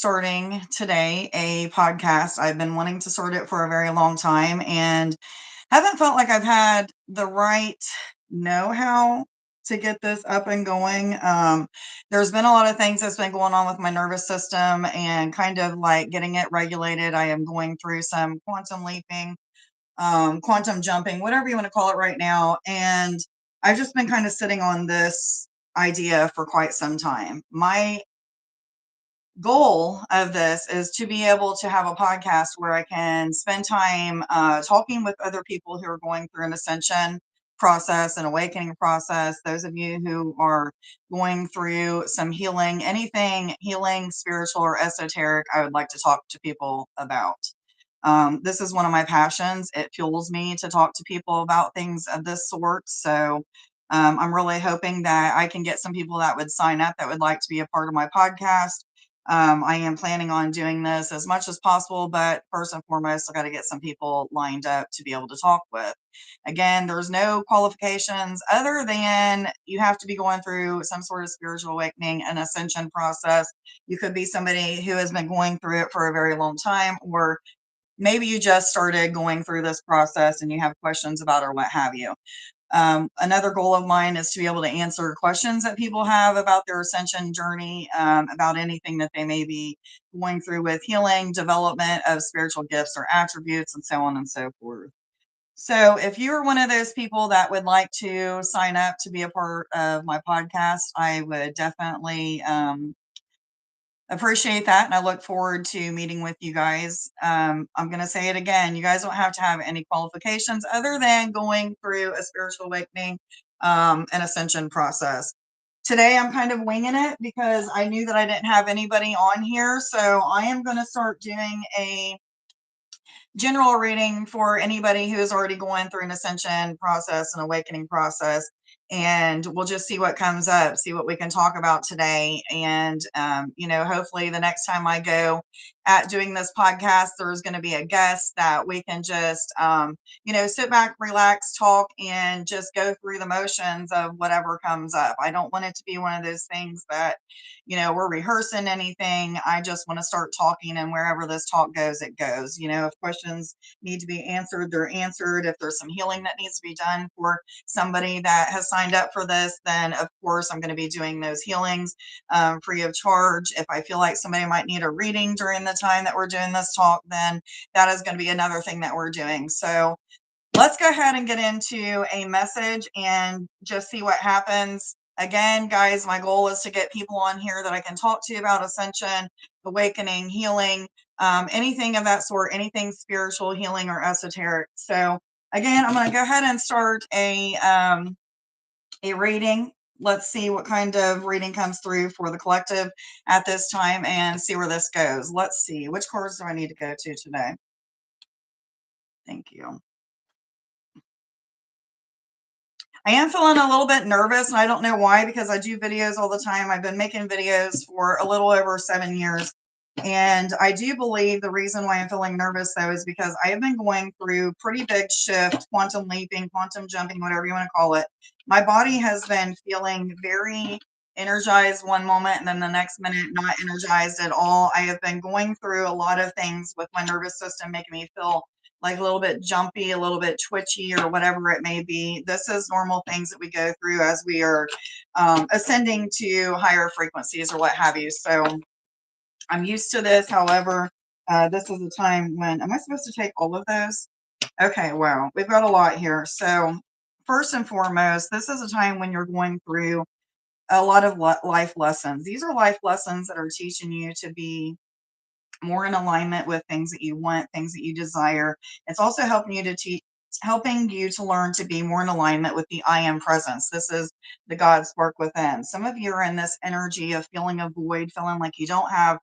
starting today a podcast. I've been wanting to start it for a very long time and haven't felt like I've had the right know-how to get this up and going. There's been a lot of things that's been going on with my nervous system and kind of like getting it regulated. I am going through some quantum leaping, quantum jumping, whatever you want to call it right now. And I've just been kind of sitting on this idea for quite some time. My goal of this is to be able to have a podcast where I can spend time talking with other people who are going through an ascension process, an awakening process. Those of you who are going through some healing, anything healing, spiritual, or esoteric, I would like to talk to people about. This is one of my passions. It fuels me to talk to people about things of this sort. So I'm really hoping that I can get some people that would sign up that would like to be a part of my podcast. I am planning on doing this as much as possible, but first and foremost, I got to get some people lined up to be able to talk with. Again, there's no qualifications other than you have to be going through some sort of spiritual awakening and ascension process. You could be somebody who has been going through it for a very long time, or maybe you just started going through this process and you have questions about or what have you. Another goal of mine is to be able to answer questions that people have about their ascension journey, about anything that they may be going through with healing, development of spiritual gifts or attributes, and so on and so forth. So if you're one of those people that would like to sign up to be a part of my podcast, I would definitely appreciate that, and I look forward to meeting with you guys. I'm going to say it again. You guys don't have to have any qualifications other than going through a spiritual awakening and ascension process. Today, I'm kind of winging it because I knew that I didn't have anybody on here. So I am going to start doing a general reading for anybody who is already going through an ascension process, an awakening process, and we'll just see what comes up, see what we can talk about today. And, hopefully the next time I go at doing this podcast, there's going to be a guest that we can just, sit back, relax, talk, and just go through the motions of whatever comes up. I don't want it to be one of those things that, we're rehearsing anything. I just want to start talking, and wherever this talk goes, it goes. If questions need to be answered, they're answered. If there's some healing that needs to be done for somebody that has signed up for this, then of course I'm going to be doing those healings free of charge. If I feel like somebody might need a reading during the time that we're doing this talk, then that is going to be another thing that we're doing. So let's go ahead and get into a message and just see what happens. Again, guys, my goal is to get people on here that I can talk to about ascension, awakening, healing, anything of that sort, anything spiritual, healing, or esoteric. So again, I'm going to go ahead and start a reading. Let's see what kind of reading comes through for the collective at this time and see where this goes. Let's see. Which cards do I need to go to today? Thank you. I am feeling a little bit nervous, and I don't know why, because I do videos all the time. I've been making videos for a little over 7 years. And I do believe the reason why I'm feeling nervous, though, is because I have been going through pretty big shift, quantum leaping, quantum jumping, whatever you want to call it. My body has been feeling very energized one moment, and then the next minute not energized at all. I have been going through a lot of things with my nervous system, making me feel like a little bit jumpy, a little bit twitchy, or whatever it may be. This is normal things that we go through as we are ascending to higher frequencies or what have you. So I'm used to this. However, this is a time when, am I supposed to take all of those? Okay, well, we've got a lot here. So first and foremost, this is a time when you're going through a lot of life lessons. These are life lessons that are teaching you to be more in alignment with things that you want, things that you desire. It's also helping you to helping you to learn to be more in alignment with the I am presence. This is the God spark within. Some of you are in this energy of feeling a void, feeling like you don't have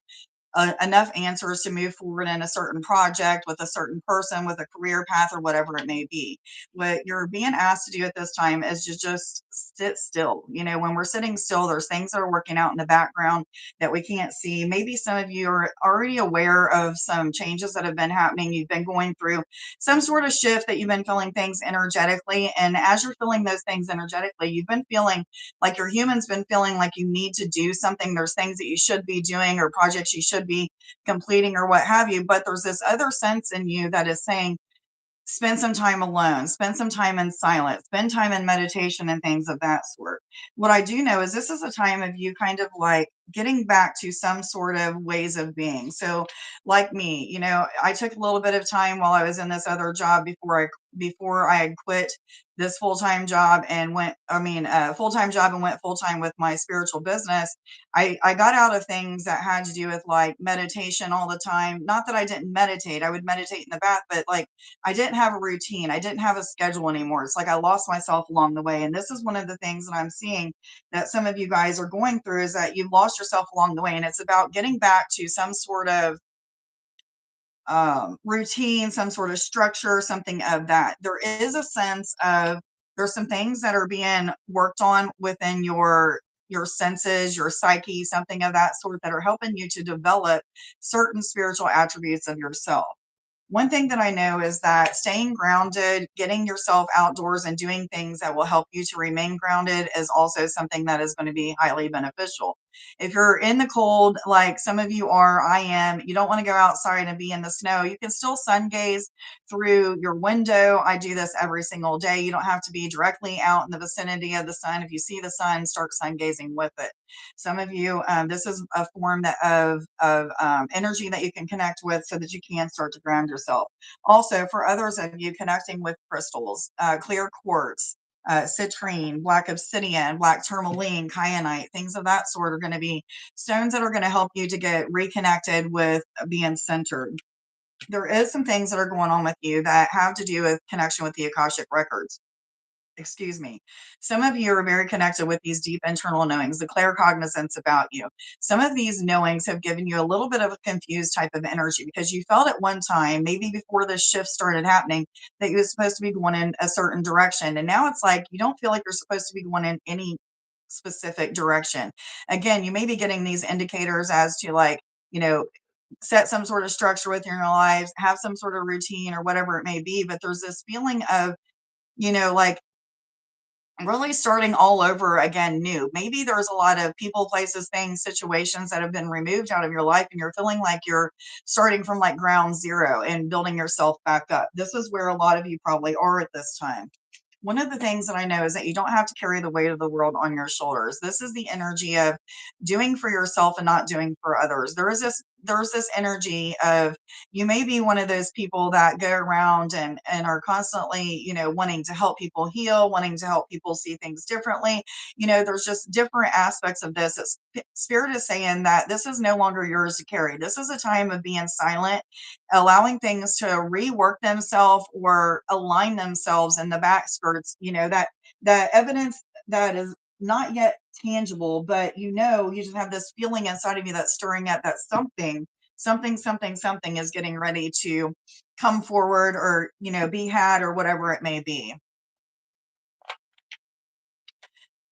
enough answers to move forward in a certain project with a certain person, with a career path, or whatever it may be. What you're being asked to do at this time is to just sit still. When we're sitting still, there's things that are working out in the background that we can't see. Maybe some of you are already aware of some changes that have been happening. You've been going through some sort of shift, that you've been feeling things energetically. And as you're feeling those things energetically, you've been feeling like your human's been feeling like you need to do something. There's things that you should be doing or projects you should be completing or what have you. But there's this other sense in you that is saying, spend some time alone, spend some time in silence, spend time in meditation and things of that sort. What I do know is this is a time of you kind of like getting back to some sort of ways of being. So like me, I took a little bit of time while I was in this other job before I had quit this full-time job and full-time job and went full-time with my spiritual business. I got out of things that had to do with like meditation all the time. Not that I didn't meditate. I would meditate in the bath, but like I didn't have a routine. I didn't have a schedule anymore. It's like I lost myself along the way. And this is one of the things that I'm seeing that some of you guys are going through, is that you've lost yourself along the way. And it's about getting back to some sort of routine, some sort of structure, something of that. There is a sense of, there's some things that are being worked on within your senses, your psyche, something of that sort, that are helping you to develop certain spiritual attributes of yourself. One thing that I know is that staying grounded, getting yourself outdoors and doing things that will help you to remain grounded is also something that is going to be highly beneficial. If you're in the cold, like some of you are, I am, you don't want to go outside and be in the snow, you can still sun gaze through your window. I do this every single day. You don't have to be directly out in the vicinity of the sun. If you see the sun, start sun gazing with it. Some of you, this is a form of energy that you can connect with so that you can start to ground yourself. Also, for others of you, connecting with crystals, clear quartz, citrine, black obsidian, black tourmaline, kyanite, things of that sort are going to be stones that are going to help you to get reconnected with being centered. There is some things that are going on with you that have to do with connection with the Akashic records. Excuse me. Some of you are very connected with these deep internal knowings, the claircognizance about you. Some of these knowings have given you a little bit of a confused type of energy, because you felt at one time, maybe before this shift started happening, that you were supposed to be going in a certain direction. And now it's like you don't feel like you're supposed to be going in any specific direction. Again, you may be getting these indicators as to like, set some sort of structure within your lives, have some sort of routine or whatever it may be. But there's this feeling of, like really starting all over again new. Maybe there's a lot of people, places, things, situations that have been removed out of your life, and you're feeling like you're starting from like ground zero and building yourself back up. This is where a lot of you probably are at this time. One of the things that I know is that you don't have to carry the weight of the world on your shoulders. This is the energy of doing for yourself and not doing for others. There's this energy of, you may be one of those people that go around and are constantly, wanting to help people heal, wanting to help people see things differently. There's just different aspects of this. Spirit is saying that this is no longer yours to carry. This is a time of being silent, allowing things to rework themselves or align themselves in the back skirts, that evidence that is not yet tangible, but you just have this feeling inside of you that's stirring up, that something is getting ready to come forward, or, be had, or whatever it may be.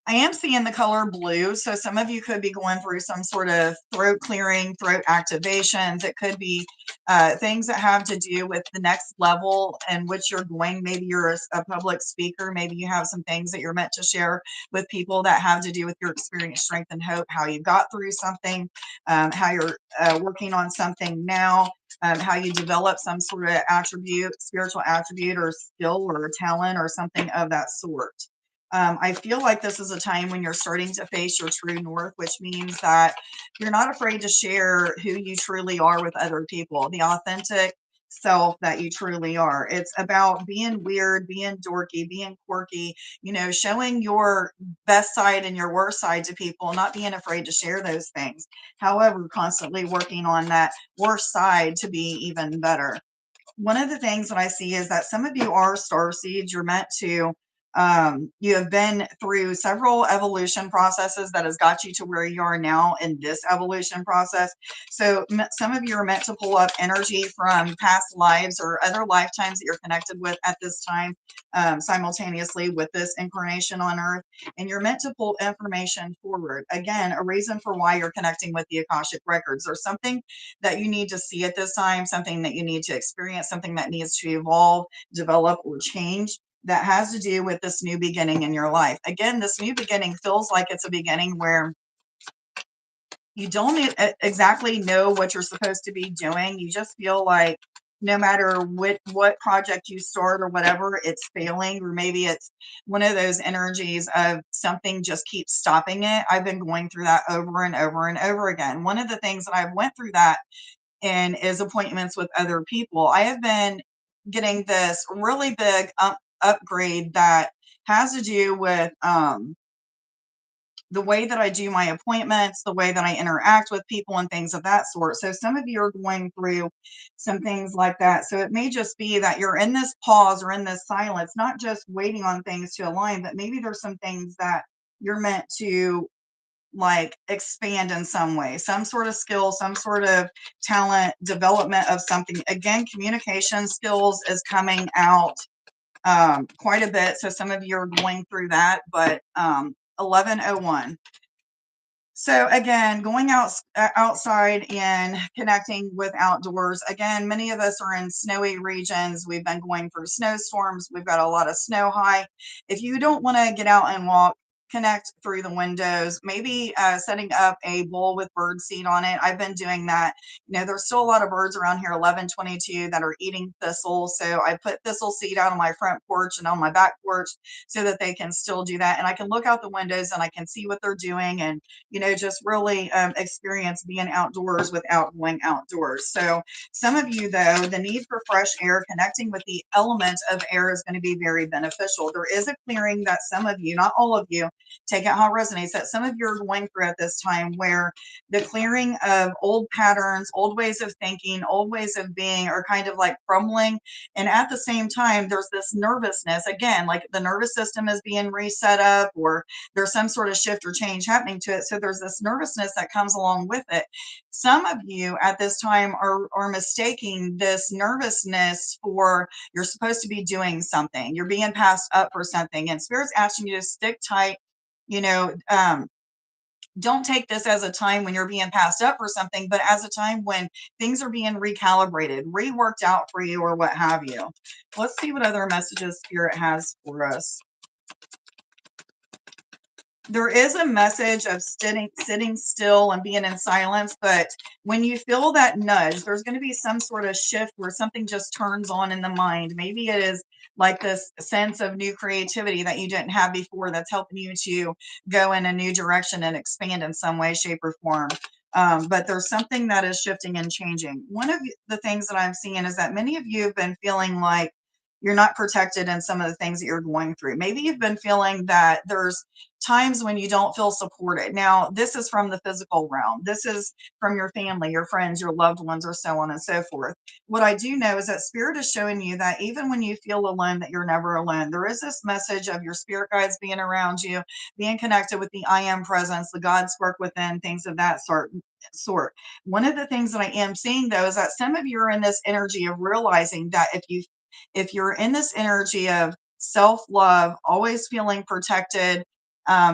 I am seeing the color blue. So some of you could be going through some sort of throat clearing, throat activations. It could be things that have to do with the next level in which you're going. Maybe you're a public speaker. Maybe you have some things that you're meant to share with people that have to do with your experience, strength, and hope, how you got through something, how you're working on something now, how you develop some sort of attribute, spiritual attribute or skill or talent or something of that sort. I feel like this is a time when you're starting to face your true north, which means that you're not afraid to share who you truly are with other people, the authentic self that you truly are. It's about being weird, being dorky, being quirky, showing your best side and your worst side to people, not being afraid to share those things. However, constantly working on that worst side to be even better. One of the things that I see is that some of you are star seeds. You're meant to You have been through several evolution processes that has got you to where you are now in this evolution process. So some of you are meant to pull up energy from past lives or other lifetimes that you're connected with at this time, simultaneously with this incarnation on Earth. And you're meant to pull information forward. Again, a reason for why you're connecting with the Akashic Records, or something that you need to see at this time, something that you need to experience, something that needs to evolve, develop, or change, that has to do with this new beginning in your life. Again, this new beginning feels like it's a beginning where you don't exactly know what you're supposed to be doing. You just feel like no matter what project you start or whatever, it's failing, or maybe it's one of those energies of something just keeps stopping it. I've been going through that over and over and over again. One of the things that I've went through that in is appointments with other people. I have been getting this really big upgrade that has to do with the way that I do my appointments, the way that I interact with people, and things of that sort. So some of you are going through some things like that. So it may just be that you're in this pause or in this silence, not just waiting on things to align, but maybe there's some things that you're meant to like expand in some way, some sort of skill, some sort of talent, development of something. Again, communication skills is coming out quite a bit. So some of you are going through that, but 1101. So again, going outside and connecting with outdoors. Again, many of us are in snowy regions. We've been going through snowstorms. We've got a lot of snow high. If you don't want to get out and walk, connect through the windows, maybe setting up a bowl with bird seed on it. I've been doing that. You know, there's still a lot of birds around here, 1122, that are eating thistle. So I put thistle seed out on my front porch and on my back porch so that they can still do that. And I can look out the windows and I can see what they're doing, and just really experience being outdoors without going outdoors. So some of you, though, the need for fresh air, connecting with the element of air is going to be very beneficial. There is a clearing that some of you, not all of you, take it how it resonates, that some of you are going through at this time, where the clearing of old patterns, old ways of thinking, old ways of being are kind of like crumbling. And at the same time, there's this nervousness, again, like the nervous system is being reset up, or there's some sort of shift or change happening to it. So there's this nervousness that comes along with it. Some of you at this time are mistaking this nervousness for you're supposed to be doing something. You're being passed up for something. And Spirit's asking you to stick tight. You know, don't take this as a time when you're being passed up for something, but as a time when things are being recalibrated, reworked out for you, or what have you. Let's see what other messages Spirit has for us. There is a message of sitting still and being in silence, but when you feel that nudge, there's going to be some sort of shift where something just turns on in the mind. Maybe it is like this sense of new creativity that you didn't have before, that's helping you to go in a new direction and expand in some way, shape, or form. But there's something that is shifting and changing. One of the things that I'm seeing is that many of you have been feeling like you're not protected in some of the things that you're going through. Maybe you've been feeling that there's times when you don't feel supported. Now, this is from the physical realm. This is from your family, your friends, your loved ones, or so on and so forth. What I do know is that Spirit is showing you that even when you feel alone, that you're never alone. There is this message of your spirit guides being around you, being connected with the I am presence, the God spark within, things of that sort. One of the things that I am seeing, though, is that some of you are in this energy of realizing that if you're in this energy of self-love, always feeling protected,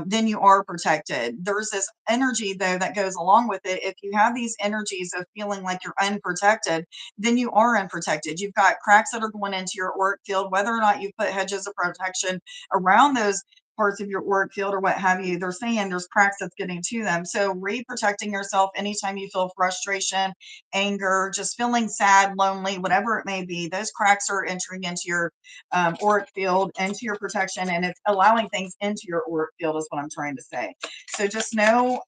then you are protected. There's this energy, though, that goes along with it. If you have these energies of feeling like you're unprotected, then you are unprotected. You've got cracks that are going into your auric field, whether or not you put hedges of protection around those parts of your auric field or what have you. They're saying there's cracks that's getting to them. So re-protecting yourself anytime you feel frustration, anger, just feeling sad, lonely, whatever it may be, those cracks are entering into your auric field, into your protection, and it's allowing things into your auric field is what I'm trying to say. So just know,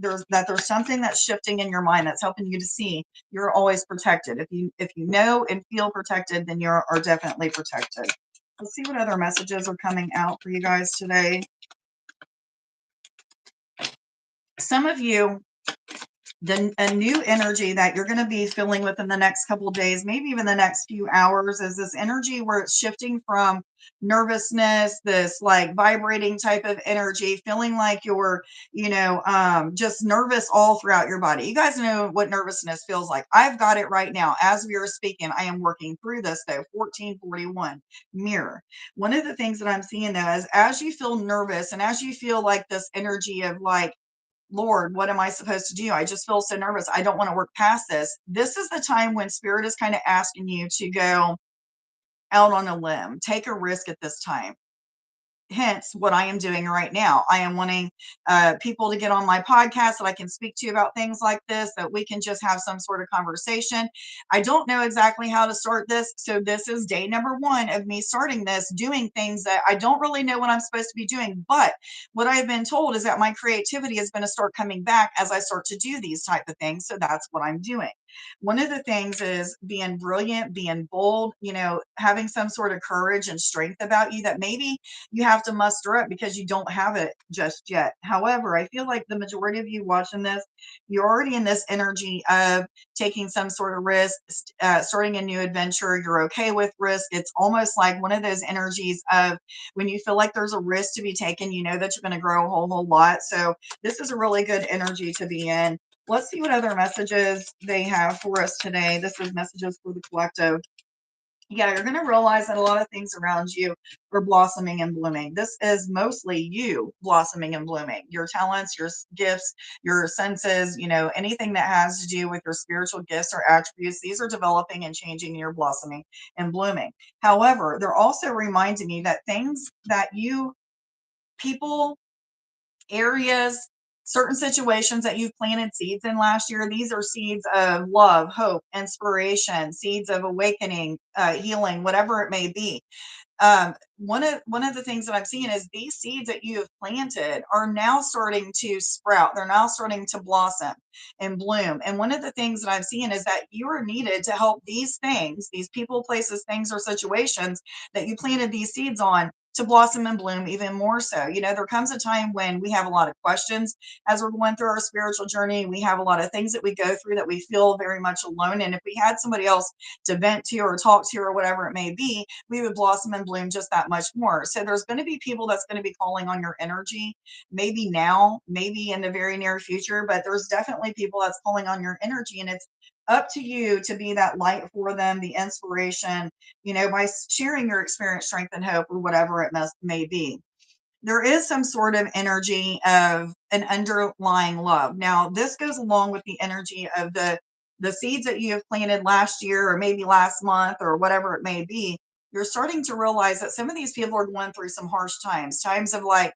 there's something that's shifting in your mind that's helping you to see you're always protected. If you know and feel protected, then you are definitely protected. Let's see what other messages are coming out for you guys today. Some of you Then a new energy that you're going to be feeling within the next couple of days, maybe even the next few hours, is this energy where it's shifting from nervousness, this like vibrating type of energy, feeling like you're, just nervous all throughout your body. You guys know what nervousness feels like. I've got it right now. As we are speaking, I am working through this though. 1441 mirror. One of the things that I'm seeing though is as you feel nervous and as you feel like this energy of like, Lord, what am I supposed to do? I just feel so nervous. I don't want to work past this. This is the time when spirit is kind of asking you to go out on a limb, take a risk at this time. Hence what I am doing right now. I am wanting people to get on my podcast that I can speak to you about things like this, that we can just have some sort of conversation. I don't know exactly how to start this. So this is day number 1 of me starting this, doing things that I don't really know what I'm supposed to be doing. But what I've been told is that my creativity is going to start coming back as I start to do these type of things. So that's what I'm doing. One of the things is being brilliant, being bold, having some sort of courage and strength about you that maybe you have to muster up because you don't have it just yet. However, I feel like the majority of you watching this, you're already in this energy of taking some sort of risk, starting a new adventure. You're okay with risk. It's almost like one of those energies of when you feel like there's a risk to be taken, you know that you're going to grow a whole lot. So this is a really good energy to be in. Let's see what other messages they have for us today. This is messages for the collective. Yeah, you're going to realize that a lot of things around you are blossoming and blooming. This is mostly you blossoming and blooming. Your talents, your gifts, your senses, anything that has to do with your spiritual gifts or attributes, these are developing and changing. You're blossoming and blooming. However, they're also reminding you that things that people, areas, certain situations that you've planted seeds in last year, these are seeds of love, hope, inspiration, seeds of awakening, healing, whatever it may be. One of the things that I'm seeing is these seeds that you have planted are now starting to sprout. They're now starting to blossom and bloom. And one of the things that I'm seeing is that you are needed to help these things, these people, places, things, or situations that you planted these seeds on to blossom and bloom even more so. There comes a time when we have a lot of questions as we're going through our spiritual journey. We have a lot of things that we go through that we feel very much alone. And if we had somebody else to vent to or talk to or whatever it may be, we would blossom and bloom just that much more. So there's going to be people that's going to be calling on your energy, maybe now, maybe in the very near future, but there's definitely people that's calling on your energy, and it's up to you to be that light for them, the inspiration, by sharing your experience, strength, and hope, or whatever it may be. There is some sort of energy of an underlying love. Now, this goes along with the energy of the seeds that you have planted last year or maybe last month or whatever it may be. You're starting to realize that some of these people are going through some harsh times of like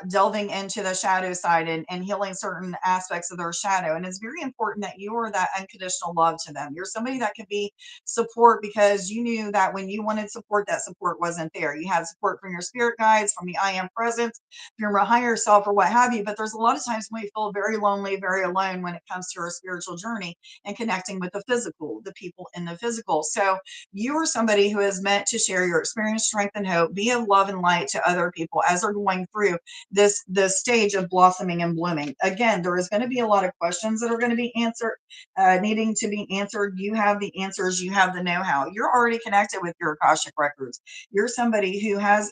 delving into the shadow side and healing certain aspects of their shadow. And it's very important that you are that unconditional love to them. You're somebody that could be support because you knew that when you wanted support, that support wasn't there. You had support from your spirit guides, from the I am presence, from your higher self, or what have you. But there's a lot of times when we feel very lonely, very alone when it comes to our spiritual journey and connecting with the physical, the people in the physical. So you are somebody who is meant to share your experience, strength, and hope, be of love and light to other people as they're going through this stage of blossoming and blooming. Again, there is going to be a lot of questions that are going to be answered, needing to be answered. You have the answers, you have the know-how. You're already connected with your Akashic records. You're somebody who has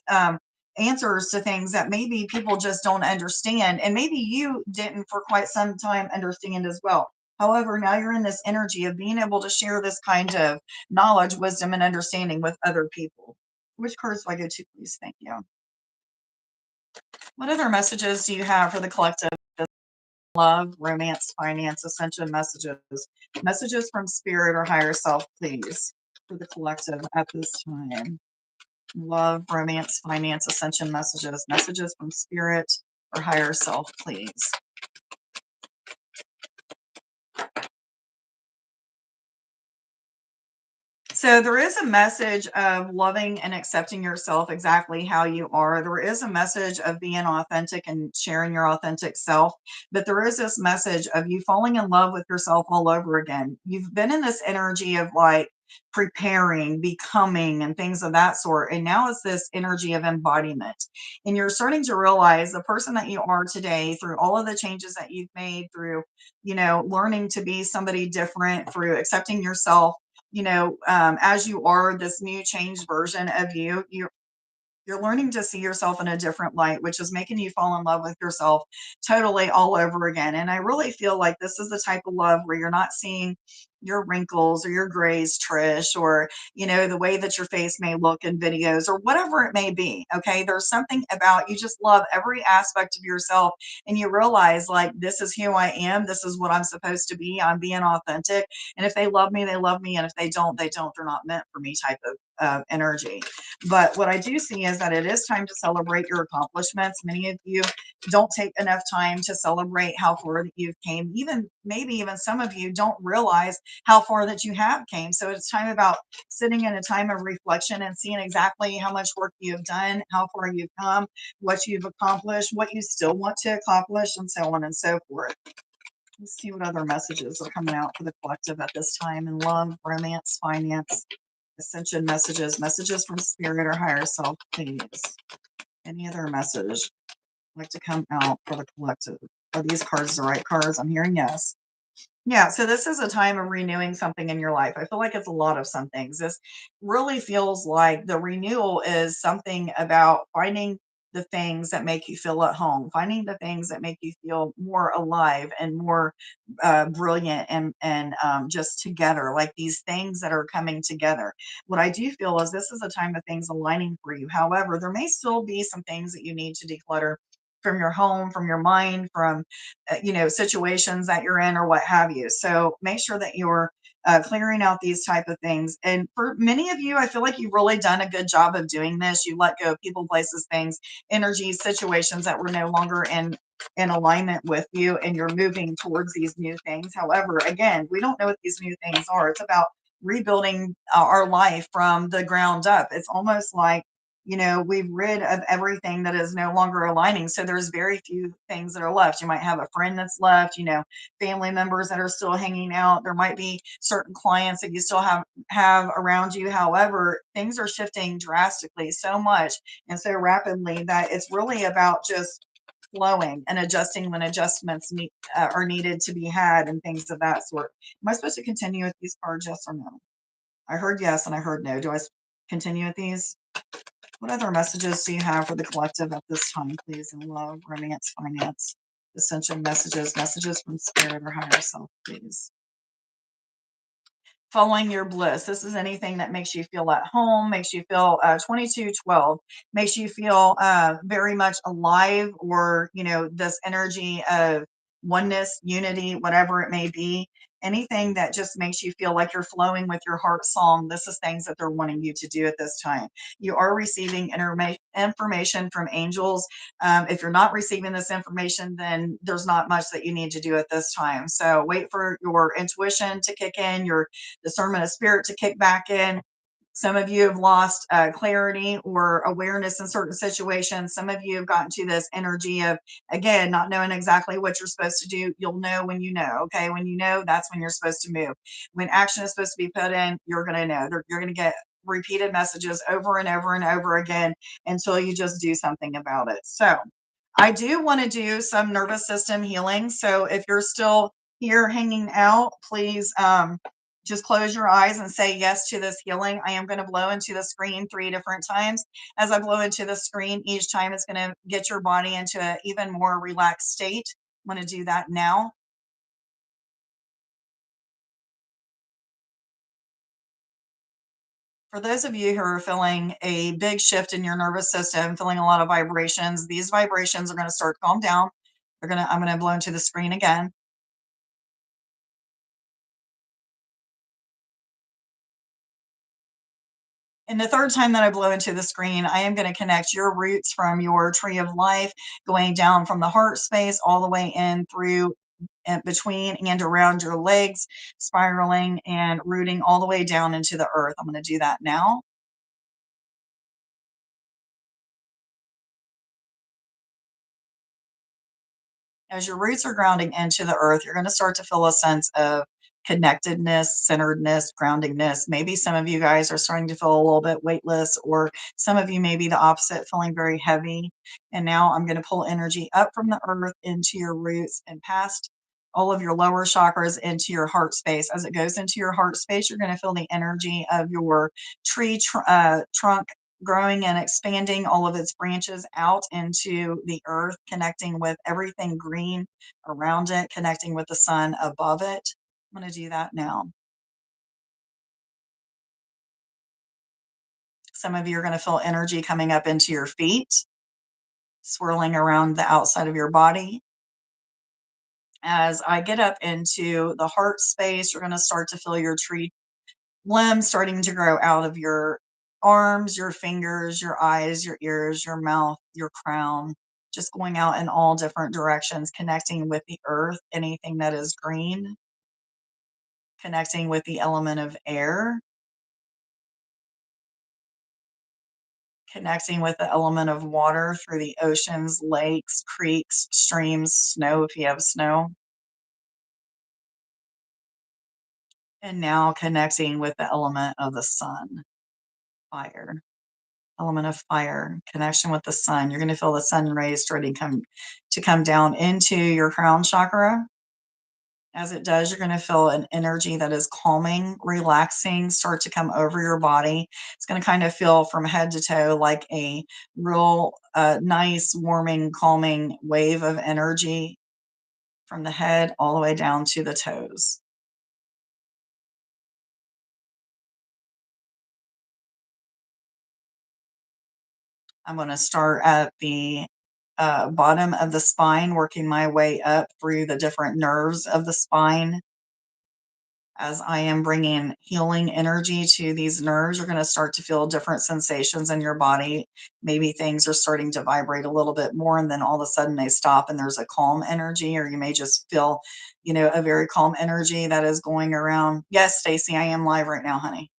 answers to things that maybe people just don't understand, and maybe you didn't for quite some time understand as well. However, now you're in this energy of being able to share this kind of knowledge, wisdom, and understanding with other people. Which cards do I go to, please? Thank you. What other messages do you have for the collective? Love, romance, finance, ascension messages. Messages from spirit or higher self, please, for the collective at this time. Love, romance, finance, ascension messages. Messages from spirit or higher self, please. So there is a message of loving and accepting yourself exactly how you are. There is a message of being authentic and sharing your authentic self. But there is this message of you falling in love with yourself all over again. You've been in this energy of like preparing, becoming, and things of that sort. And now it's this energy of embodiment. And you're starting to realize the person that you are today through all of the changes that you've made, through, learning to be somebody different, through accepting yourself, as you are this new changed version of you. You're learning to see yourself in a different light, which is making you fall in love with yourself totally all over again. And I really feel like this is the type of love where you're not seeing your wrinkles or your grays, Trish, or, the way that your face may look in videos or whatever it may be. Okay. There's something about you just love every aspect of yourself, and you realize, like, this is who I am. This is what I'm supposed to be. I'm being authentic. And if they love me, they love me. And if they don't, they don't. They're not meant for me type of energy. But what I do see is that it is time to celebrate your accomplishments. Many of you don't take enough time to celebrate how far that you've came. Even maybe even some of you don't realize how far that you have came. So it's time about sitting in a time of reflection and seeing exactly how much work you've done, how far you've come, what you've accomplished, what you still want to accomplish, and so on and so forth. Let's see what other messages are coming out for the collective at this time in love, romance, finance, ascension messages, messages from spirit or higher self, please. Any other message like to come out for the collective? Are these cards the right cards? I'm hearing yes. Yeah, so this is a time of renewing something in your life. I feel like it's a lot of some things. This really feels like the renewal is something about finding the things that make you feel at home, finding the things that make you feel more alive and more brilliant and just together, like these things that are coming together. What I do feel is this is a time of things aligning for you. However, there may still be some things that you need to declutter from your home, from your mind, from situations that you're in or what have you. So make sure that you're clearing out these type of things. And for many of you, I feel like you've really done a good job of doing this. You let go of people, places, things, energies, situations that were no longer in alignment with you, and you're moving towards these new things. However, again, we don't know what these new things are. It's about rebuilding our life from the ground up. It's almost like, we've rid of everything that is no longer aligning. So there's very few things that are left. You might have a friend that's left, family members that are still hanging out. There might be certain clients that you still have around you. However, things are shifting drastically so much and so rapidly that it's really about just flowing and adjusting when adjustments are needed to be had and things of that sort. Am I supposed to continue with these cards, yes or no? I heard yes and I heard no. Do I continue with these? What other messages do you have for the collective at this time, please? In love, romance, finance, ascension messages, messages from spirit or higher self, please. Following your bliss. This is anything that makes you feel at home, makes you feel 2212, makes you feel very much alive, or, this energy of oneness, unity, whatever it may be. Anything that just makes you feel like you're flowing with your heart song. This is things that they're wanting you to do at this time. You are receiving information from angels. If you're not receiving this information, then there's not much that you need to do at this time. So wait for your intuition to kick in, your discernment of spirit to kick back in. Some of you have lost clarity or awareness in certain situations. Some of you have gotten to this energy of, again, not knowing exactly what you're supposed to do. You'll know when you know. Okay. When you know, that's when you're supposed to move. When action is supposed to be put in, you're going to know. You're going to get repeated messages over and over and over again until you just do something about it. So I do want to do some nervous system healing. So if you're still here hanging out, please just close your eyes and say yes to this healing. I am going to blow into the screen 3 different times. As I blow into the screen, each time it's going to get your body into an even more relaxed state. I'm going to do that now. For those of you who are feeling a big shift in your nervous system, feeling a lot of vibrations, these vibrations are going to start to calm down. I'm going to blow into the screen again. And the third time that I blow into the screen, I am going to connect your roots from your tree of life, going down from the heart space all the way in through and between and around your legs, spiraling and rooting all the way down into the earth. I'm going to do that now. As your roots are grounding into the earth, you're going to start to feel a sense of connectedness, centeredness, groundingness. Maybe some of you guys are starting to feel a little bit weightless, or some of you may be the opposite, feeling very heavy. And now I'm going to pull energy up from the earth into your roots and past all of your lower chakras into your heart space. As it goes into your heart space, you're going to feel the energy of your trunk growing and expanding all of its branches out into the earth, connecting with everything green around it, connecting with the sun above it. I'm going to do that now. Some of you are going to feel energy coming up into your feet, swirling around the outside of your body. As I get up into the heart space, you're going to start to feel your tree limbs starting to grow out of your arms, your fingers, your eyes, your ears, your mouth, your crown, just going out in all different directions, connecting with the earth, anything that is green, connecting with the element of air, connecting with the element of water through the oceans, lakes, creeks, streams, snow if you have snow. And now connecting with the element of the sun, fire. Element of fire, connection with the sun. You're going to feel the sun rays starting to come down into your crown chakra. As it does, you're going to feel an energy that is calming, relaxing, start to come over your body. It's going to kind of feel from head to toe like a real nice, warming, calming wave of energy from the head all the way down to the toes. I'm going to start at the bottom of the spine, working my way up through the different nerves of the spine. As I am bringing healing energy to these nerves, you're going to start to feel different sensations in your body. Maybe things are starting to vibrate a little bit more, and then all of a sudden they stop and there's a calm energy, or you may just feel, a very calm energy that is going around. Yes, Stacy, I am live right now, honey.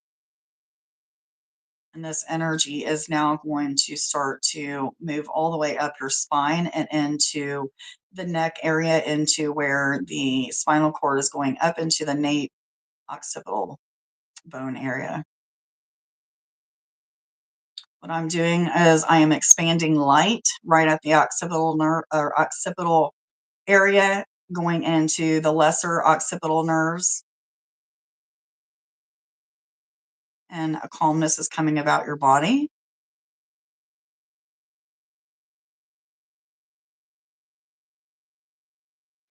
And this energy is now going to start to move all the way up your spine and into the neck area, into where the spinal cord is going up into the nape occipital bone area. What I'm doing is I am expanding light right at the occipital nerve or occipital area, going into the lesser occipital nerves. And a calmness is coming about your body.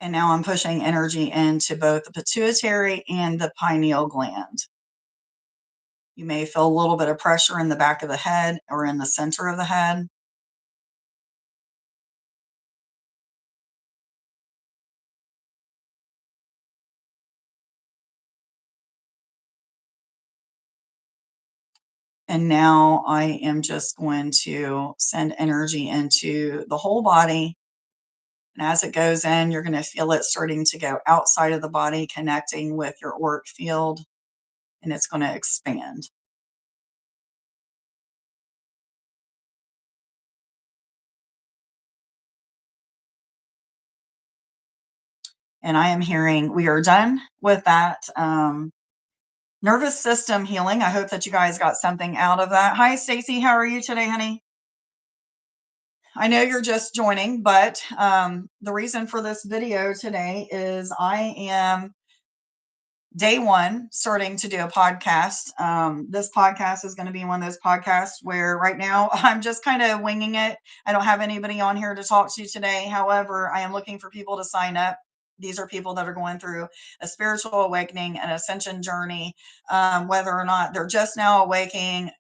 And now I'm pushing energy into both the pituitary and the pineal gland. You may feel a little bit of pressure in the back of the head or in the center of the head. And now I am just going to send energy into the whole body. And as it goes in, you're going to feel it starting to go outside of the body, connecting with your auric field, and it's going to expand. And I am hearing we are done with that nervous system healing. I hope that you guys got something out of that. Hi, Stacy. How are you today, honey? I know you're just joining, but the reason for this video today is I am day one starting to do a podcast. This podcast is going to be one of those podcasts where right now I'm just kind of winging it. I don't have anybody on here to talk to today. However, I am looking for people to sign up. These are people that are going through a spiritual awakening, an ascension journey, whether or not they're just now awakening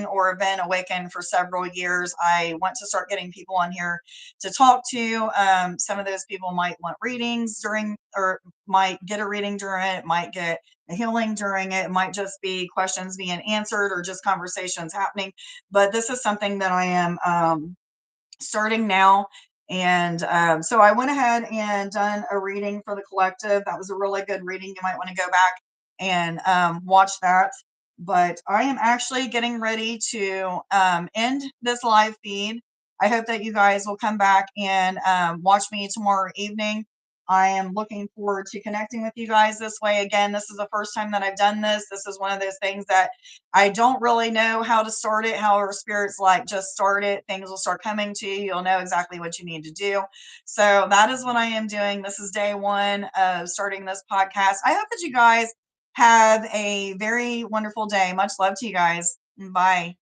or have been awakened for several years. I want to start getting people on here to talk to. Some of those people might want readings during, or might get a reading during it, might get a healing during it, might just be questions being answered or just conversations happening. But this is something that I am starting now. And so I went ahead and done a reading for the collective. That was a really good reading. You might want to go back and watch that. But I am actually getting ready to end this live feed. I hope that you guys will come back and watch me tomorrow evening. I am looking forward to connecting with you guys this way. Again, this is the first time that I've done this. This is one of those things that I don't really know how to start it. However, Spirit's like, just start it. Things will start coming to you. You'll know exactly what you need to do. So that is what I am doing. This is day one of starting this podcast. I hope that you guys have a very wonderful day. Much love to you guys. Bye.